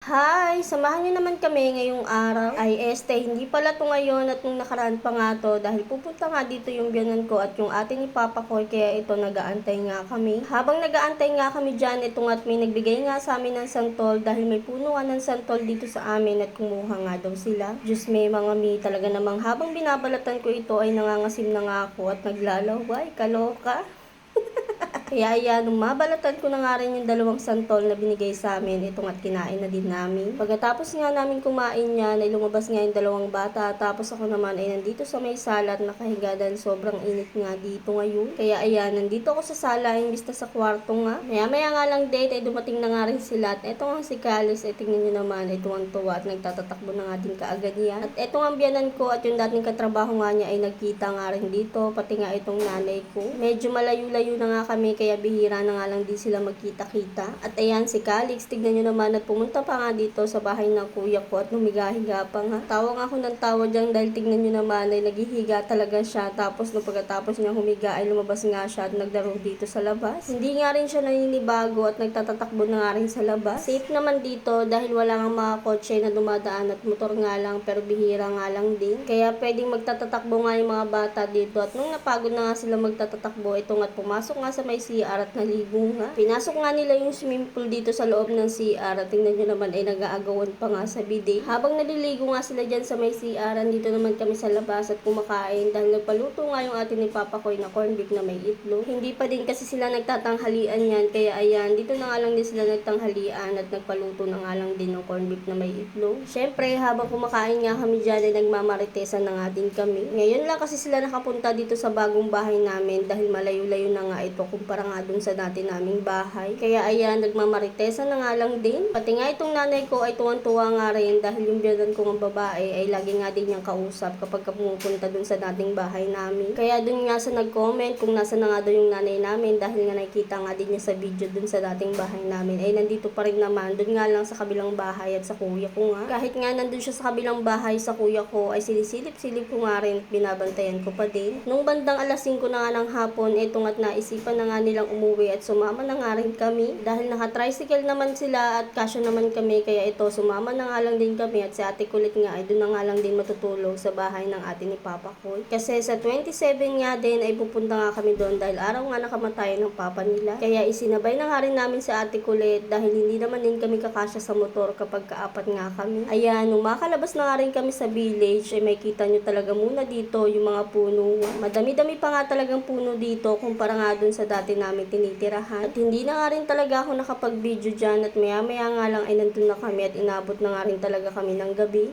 Hi! Samahan niyo naman kami ngayong araw. Ay, hindi pala to ngayon at nung nakaraan pa nga to dahil pupunta nga dito yung biyanan ko at yung ate ni Papa ko kaya ito nag-aantay nga kami. Habang nag-aantay nga kami dyan, ito nga't may nagbigay nga sa amin ng santol dahil may puno nga ng santol dito sa amin at kumuha nga daw sila. Diyos may mga mi, talaga namang habang binabalatan ko ito ay nangangasim na nga ako at naglalaway. Kaloka! Kaya ayan, nung mabalatan ko na nga rin yung dalawang santol na binigay sa amin, itong at kinain na din namin. Pagkatapos nga namin kumain yan, ay lumabas nga yung dalawang bata. Tapos ako naman ay nandito sa may sala at nakahiga dahil sobrang init nga dito ngayon. Kaya ayan, nandito ako sa sala, imbis na sa kwarto nga. Maya-maya nga lang date, ay dumating na nga rin sila. At eto nga si Calis, ay tingnan nyo naman, ay tuwang-tuwa at nagtatatakbo na nga din kaagad yan. At eto nga ang biyanan ko at yung dating katrabaho nga niya ay nagkita nga rin dito. Pati nga itong nanay ko. Medyo malayo-layo na nga kami kaya bihira na nga lang din sila magkita-kita. At ayan si Calix, tignan nyo naman at pumunta pa nga dito sa bahay ng kuya ko at humiga-higa pa nga. Tawa nga ako ng tawa dyan dahil tignan nyo naman ay naghihiga talaga siya. Tapos nung pagkatapos niya humiga ay lumabas nga siya at nagdaro dito sa labas. Hindi nga rin siya naninibago at nagtatatakbo na nga rin sa labas. Safe naman dito dahil wala nga mga kotse na dumadaan at motor nga lang pero bihira nga lang din. Kaya pwedeng magtatatakbo nga yung mga bata dito at nung napagod na nga sila magtatatakbo, ito nga't pumasok nga sa may CR at naligo nga. Pinasok nga nila yung swimming pool dito sa loob ng CR at tingnan nyo naman ay nag-aagawan pa nga sa bidet. Habang naliligo nga sila dyan sa may CR, dito naman kami sa labas at kumakain dahil nagpaluto nga yung atin ni Papa Koy na corn beef na may itlog. Hindi pa din kasi sila nagtatanghalian yan kaya ayan, dito na nga lang din sila nagtanghalian at nagpaluto na nga lang din ng corn beef na may itlog. Syempre, habang kumakain nga kami dyan ay nagmamaritesan na nga din kami. Ngayon lang kasi sila nakapunta dito sa bagong bahay namin dahil malayo-layo na nga ito kumpara nga dun sa dati naming bahay. Kaya ayan, nagmamaritesan na nga lang din. Pati nga itong nanay ko ay tuwang-tuwa nga rin dahil yung biyanan ko ng babae ay lagi nga din niyang kausap kapag pumupunta dun sa dating bahay namin. Kaya dun nga sa nag-comment kung nasa na nga daw yung nanay namin dahil nga nakikita nga din niya sa video dun sa dating bahay namin ay nandito pa rin naman dun nga lang sa kabilang bahay at sa kuya ko nga. Kahit nga nandun siya sa kabilang bahay sa kuya ko ay sinisilip-silip ko nga rin at binabantayan ko pa din. Nung bandang alas 5 na nga ng hapon, eto nga't naisipan na nga nilang umuwi at sumama na nga rin kami dahil naka-tricycle naman sila at kasya naman kami kaya ito sumama na nga lang din kami at si ate kulit nga ay doon na nga lang din matutulog sa bahay ng ate ni Papa Koy. Kasi sa 27 nga din ay pupunta nga kami doon dahil araw nga nakamatayan ng papa nila. Kaya isinabay na nga rin namin si ate kulit dahil hindi naman din kami kakasya sa motor kapag kaapat nga kami. Ayan, nung makalabas na nga rin kami sa village ay may kita nyo talaga muna dito yung mga puno. Madami-dami pa nga talagang puno dito kumpara nga dun sa dati namin tinitirahan. At hindi na nga rin talaga ako nakapag-video dyan at maya-maya nga lang ay nandun na kami at inabot na nga rin talaga kami ng gabi.